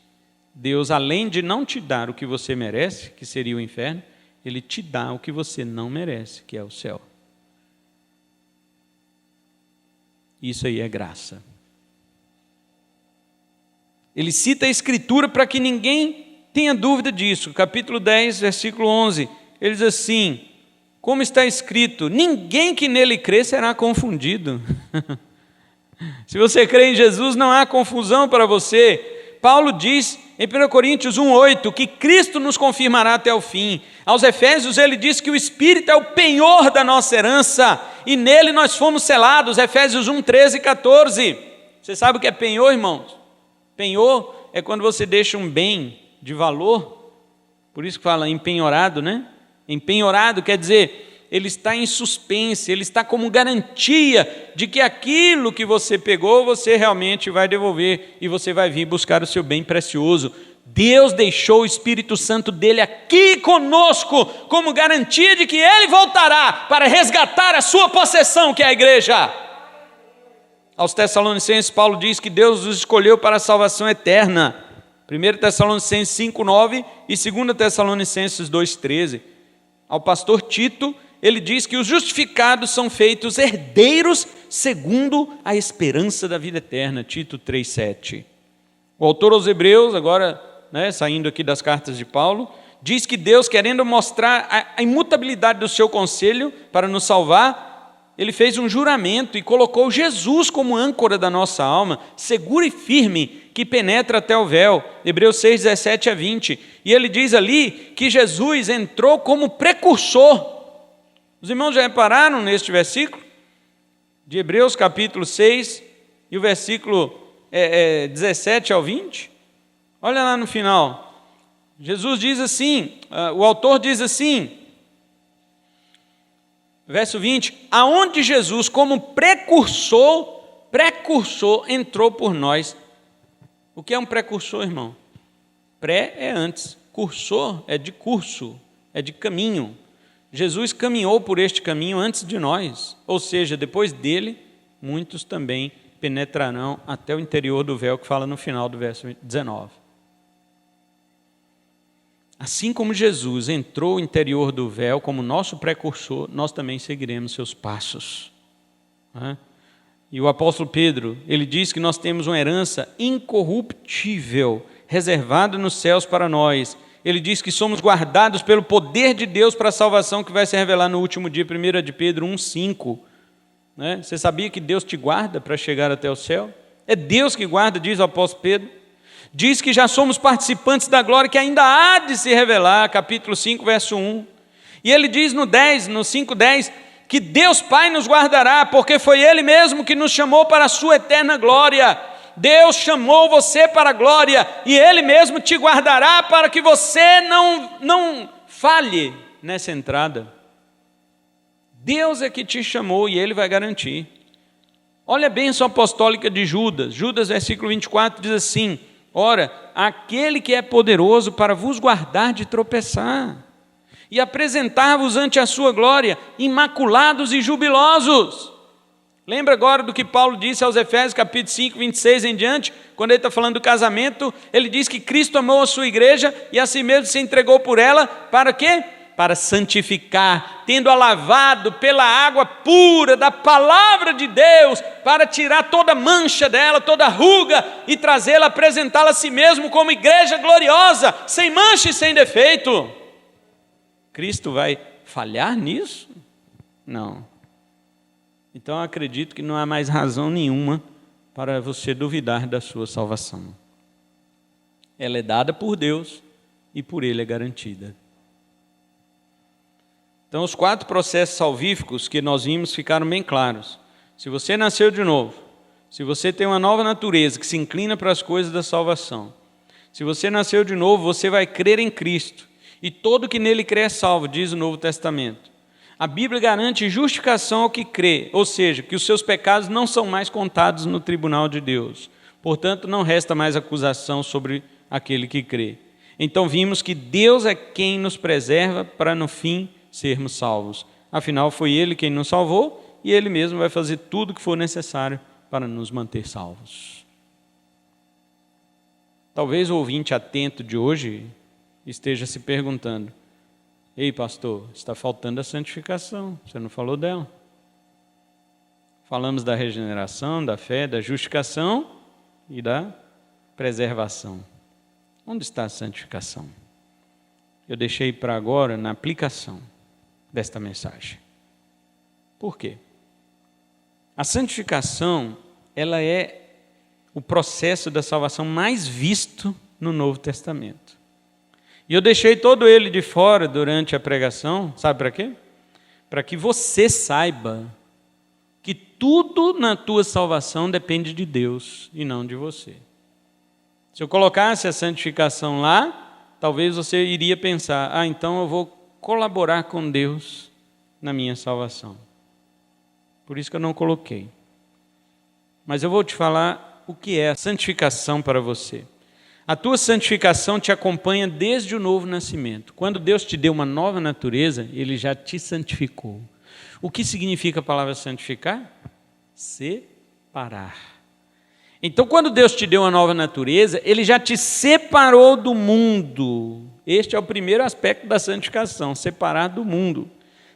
A: Deus, além de não te dar o que você merece, que seria o inferno, Ele te dá o que você não merece, que é o céu. Isso aí é graça. Ele cita a Escritura para que ninguém tenha dúvida disso. Capítulo 10, versículo 11. Ele diz assim: como está escrito, ninguém que nele crê será confundido. Se você crê em Jesus, não há confusão para você. Paulo diz em 1 Coríntios 1,8 que Cristo nos confirmará até o fim. Aos Efésios ele diz que o Espírito é o penhor da nossa herança e nele nós fomos selados. Efésios 1, 13 e 14. Você sabe o que é penhor, irmãos? Penhor é quando você deixa um bem de valor, por isso que fala empenhorado, né? Empenhorado quer dizer, ele está em suspense, ele está como garantia de que aquilo que você pegou, você realmente vai devolver e você vai vir buscar o seu bem precioso. Deus deixou o Espírito Santo dele aqui conosco, como garantia de que ele voltará para resgatar a sua possessão, que é a igreja. Aos Tessalonicenses, Paulo diz que Deus os escolheu para a salvação eterna. 1 Tessalonicenses 5,9 e 2 Tessalonicenses 2,13. Ao pastor Tito, ele diz que os justificados são feitos herdeiros segundo a esperança da vida eterna. Tito 3,7. O autor aos Hebreus, agora saindo aqui das cartas de Paulo, diz que Deus, querendo mostrar a imutabilidade do seu conselho para nos salvar, ele fez um juramento e colocou Jesus como âncora da nossa alma, seguro e firme, que penetra até o véu. Hebreus 6, 17 a 20. E ele diz ali que Jesus entrou como precursor. Os irmãos já repararam neste versículo? De Hebreus capítulo 6 e o versículo 17 ao 20? Olha lá no final. Jesus diz assim, o autor diz assim, verso 20, aonde Jesus como precursor entrou por nós. O que é um precursor, irmão? Pré é antes, cursor é de curso, é de caminho. Jesus caminhou por este caminho antes de nós, ou seja, depois dele, muitos também penetrarão até o interior do véu, que fala no final do verso 19. Assim como Jesus entrou no interior do véu como nosso precursor, nós também seguiremos seus passos. E o apóstolo Pedro, ele diz que nós temos uma herança incorruptível, reservada nos céus para nós. Ele diz que somos guardados pelo poder de Deus para a salvação que vai se revelar no último dia, 1 de Pedro 1,5. Você sabia que Deus te guarda para chegar até o céu? É Deus que guarda, diz o apóstolo Pedro. Diz que já somos participantes da glória que ainda há de se revelar, capítulo 5, verso 1. E ele diz no 5:10, que Deus Pai nos guardará, porque foi Ele mesmo que nos chamou para a sua eterna glória. Deus chamou você para a glória, e Ele mesmo te guardará para que você não falhe nessa entrada. Deus é que te chamou e Ele vai garantir. Olha a bênção apostólica de Judas. Judas, versículo 24, diz assim, ora, aquele que é poderoso para vos guardar de tropeçar, e apresentar-vos ante a sua glória, imaculados e jubilosos. Lembra agora do que Paulo disse aos Efésios, capítulo 5, 26 em diante, quando ele está falando do casamento, ele diz que Cristo amou a sua igreja e a si mesmo se entregou por ela, para quê? Para santificar, tendo-a lavado pela água pura da palavra de Deus, para tirar toda mancha dela, toda ruga, e trazê-la, apresentá-la a si mesmo como igreja gloriosa, sem mancha e sem defeito. Cristo vai falhar nisso? Não. Então eu acredito que não há mais razão nenhuma para você duvidar da sua salvação. Ela é dada por Deus e por Ele é garantida. Então os 4 processos salvíficos que nós vimos ficaram bem claros. Se você nasceu de novo, se você tem uma nova natureza que se inclina para as coisas da salvação, se você nasceu de novo, você vai crer em Cristo, e todo que nele crê é salvo, diz o Novo Testamento. A Bíblia garante justificação ao que crê, ou seja, que os seus pecados não são mais contados no tribunal de Deus. Portanto, não resta mais acusação sobre aquele que crê. Então vimos que Deus é quem nos preserva para no fim sermos salvos. Afinal, foi Ele quem nos salvou e Ele mesmo vai fazer tudo o que for necessário para nos manter salvos. Talvez o ouvinte atento de hoje esteja se perguntando: ei, pastor, está faltando a santificação, você não falou dela. Falamos da regeneração, da fé, da justificação e da preservação. Onde está a santificação? Eu deixei para agora na aplicação desta mensagem. Por quê? A santificação, ela é o processo da salvação mais visto no Novo Testamento. E eu deixei todo ele de fora durante a pregação, sabe para quê? Para que você saiba que tudo na tua salvação depende de Deus e não de você. Se eu colocasse a santificação lá, talvez você iria pensar: então eu vou colaborar com Deus na minha salvação. Por isso que eu não coloquei. Mas eu vou te falar o que é a santificação para você. A tua santificação te acompanha desde o novo nascimento. Quando Deus te deu uma nova natureza, Ele já te santificou. O que significa a palavra santificar? Separar. Então, quando Deus te deu uma nova natureza, Ele já te separou do mundo. Este é o primeiro aspecto da santificação, separar do mundo.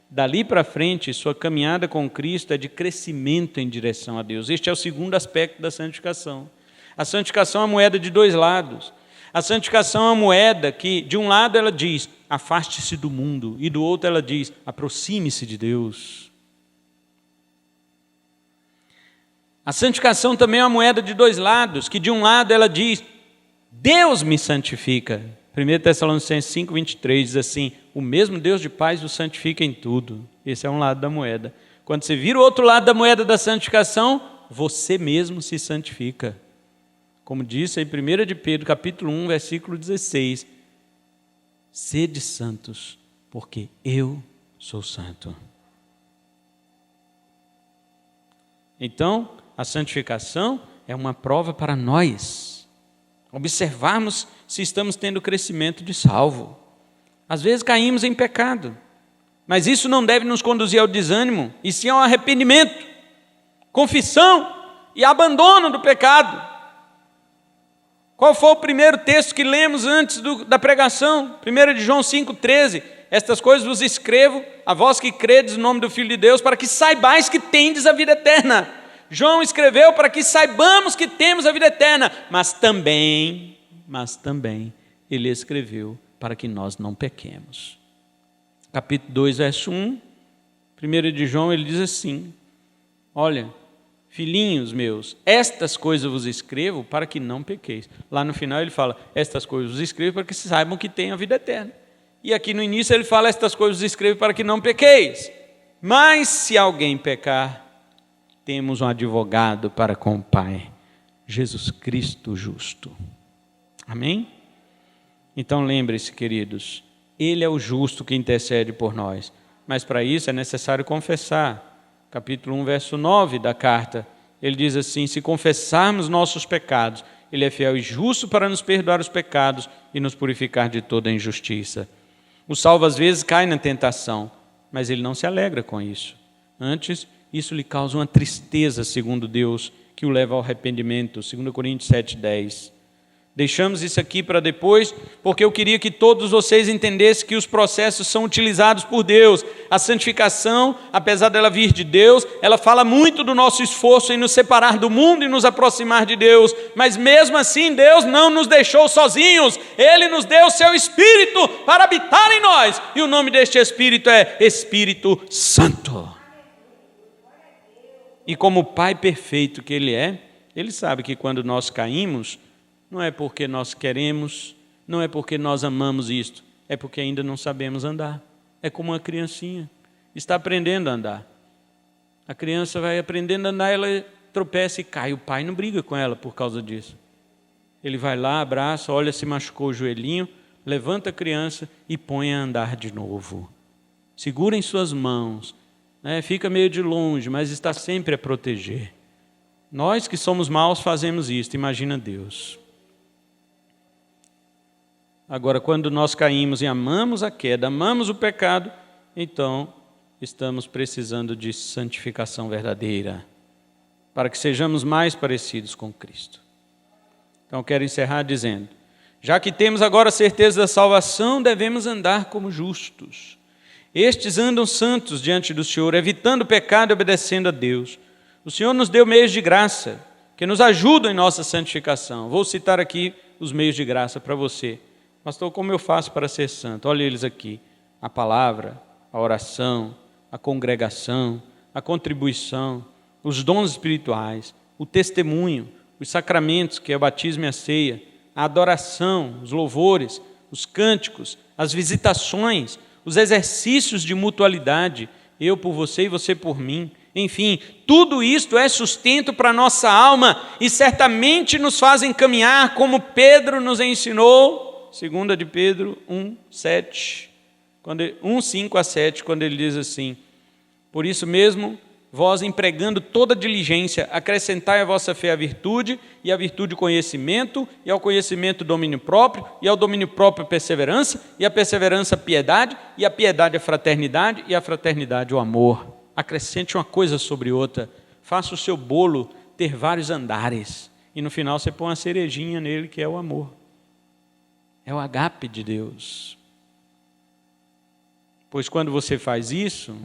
A: Dali para frente, sua caminhada com Cristo é de crescimento em direção a Deus. Este é o segundo aspecto da santificação. A santificação é uma moeda de 2 lados. A santificação é uma moeda que, de um lado, ela diz: afaste-se do mundo, e do outro ela diz: aproxime-se de Deus. A santificação também é uma moeda de 2 lados, que de um lado ela diz: Deus me santifica. 1 Tessalonicenses 5, 23 diz assim: o mesmo Deus de paz o santifica em tudo. Esse é um lado da moeda. Quando você vira o outro lado da moeda da santificação, você mesmo se santifica. Como disse em 1 de Pedro, capítulo 1, versículo 16: sede santos, porque eu sou santo. Então, a santificação é uma prova para nós observarmos se estamos tendo crescimento de salvo. Às vezes caímos em pecado, mas isso não deve nos conduzir ao desânimo, e sim ao arrependimento, confissão e abandono do pecado. Qual foi o primeiro texto que lemos antes da pregação? 1 de João 5,13. Estas coisas vos escrevo, a vós que credes no nome do Filho de Deus, para que saibais que tendes a vida eterna. João escreveu para que saibamos que temos a vida eterna, mas também ele escreveu para que nós não pequemos. Capítulo 2, verso 1, 1 de João, ele diz assim: olha, filhinhos meus, estas coisas vos escrevo para que não pequeis. Lá no final ele fala: estas coisas vos escrevo para que saibam que têm a vida eterna. E aqui no início ele fala: estas coisas vos escrevo para que não pequeis. Mas se alguém pecar, temos um advogado para com o Pai, Jesus Cristo justo. Amém? Então lembre-se, queridos, Ele é o justo que intercede por nós. Mas para isso é necessário confessar. Capítulo 1, verso 9 da carta, ele diz assim: se confessarmos nossos pecados, Ele é fiel e justo para nos perdoar os pecados e nos purificar de toda injustiça. O salvo às vezes cai na tentação, mas ele não se alegra com isso. Antes, isso lhe causa uma tristeza, segundo Deus, que o leva ao arrependimento. 2 Coríntios 7:10. Deixamos isso aqui para depois, porque eu queria que todos vocês entendessem que os processos são utilizados por Deus. A santificação, apesar dela vir de Deus, ela fala muito do nosso esforço em nos separar do mundo e nos aproximar de Deus. Mas mesmo assim, Deus não nos deixou sozinhos. Ele nos deu o seu Espírito para habitar em nós. E o nome deste Espírito é Espírito Santo. E como Pai perfeito que Ele é, Ele sabe que quando nós caímos, não é porque nós queremos, não é porque nós amamos isto, é porque ainda não sabemos andar. É como uma criancinha, está aprendendo a andar. A criança vai aprendendo a andar, ela tropeça e cai. O pai não briga com ela por causa disso. Ele vai lá, abraça, olha se machucou o joelhinho, levanta a criança e põe a andar de novo. Segura em suas mãos, fica meio de longe, mas está sempre a proteger. Nós que somos maus fazemos isso, imagina Deus. Agora, quando nós caímos e amamos a queda, amamos o pecado, então estamos precisando de santificação verdadeira, para que sejamos mais parecidos com Cristo. Então, quero encerrar dizendo, já que temos agora a certeza da salvação, devemos andar como justos. Estes andam santos diante do Senhor, evitando o pecado e obedecendo a Deus. O Senhor nos deu meios de graça, que nos ajudam em nossa santificação. Vou citar aqui os meios de graça para você. Pastor, como eu faço para ser santo? Olha eles aqui, a palavra, a oração, a congregação, a contribuição, os dons espirituais, o testemunho, os sacramentos, que é o batismo e a ceia, a adoração, os louvores, os cânticos, as visitações, os exercícios de mutualidade, eu por você e você por mim. Enfim, tudo isto é sustento para a nossa alma e certamente nos fazem caminhar como Pedro nos ensinou, 2 de Pedro 1:7, 1:5 a 7, quando ele diz assim: por isso mesmo, vós empregando toda diligência, acrescentai à vossa fé a virtude, e à virtude o conhecimento, e ao conhecimento o domínio próprio, e ao domínio próprio a perseverança, e à perseverança a piedade, e à piedade a fraternidade, e à fraternidade o amor. Acrescente uma coisa sobre outra, faça o seu bolo ter vários andares, e no final você põe uma cerejinha nele, que é o amor. É o agape de Deus. Pois quando você faz isso,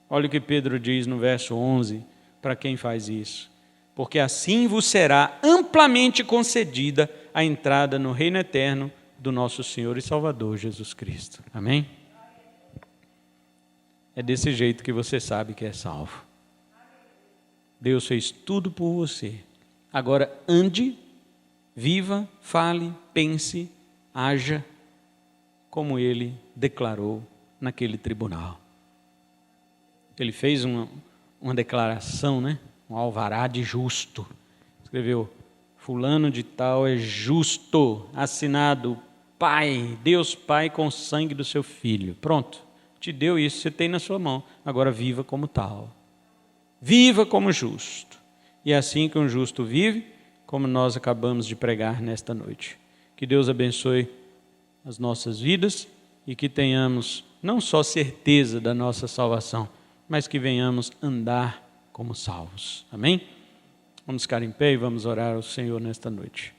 A: olha o que Pedro diz no verso 11, para quem faz isso. Porque assim vos será amplamente concedida a entrada no reino eterno do nosso Senhor e Salvador Jesus Cristo. Amém? É desse jeito que você sabe que é salvo. Deus fez tudo por você. Agora ande, viva, fale, pense, haja como Ele declarou naquele tribunal. Ele fez uma declaração, um alvará de justo. Escreveu, fulano de tal é justo, assinado Pai, Deus Pai com o sangue do seu Filho. Pronto, te deu isso, você tem na sua mão. Agora viva como tal. Viva como justo. E é assim que um justo vive, como nós acabamos de pregar nesta noite. Que Deus abençoe as nossas vidas e que tenhamos não só certeza da nossa salvação, mas que venhamos andar como salvos. Amém? Vamos ficar em pé e vamos orar ao Senhor nesta noite.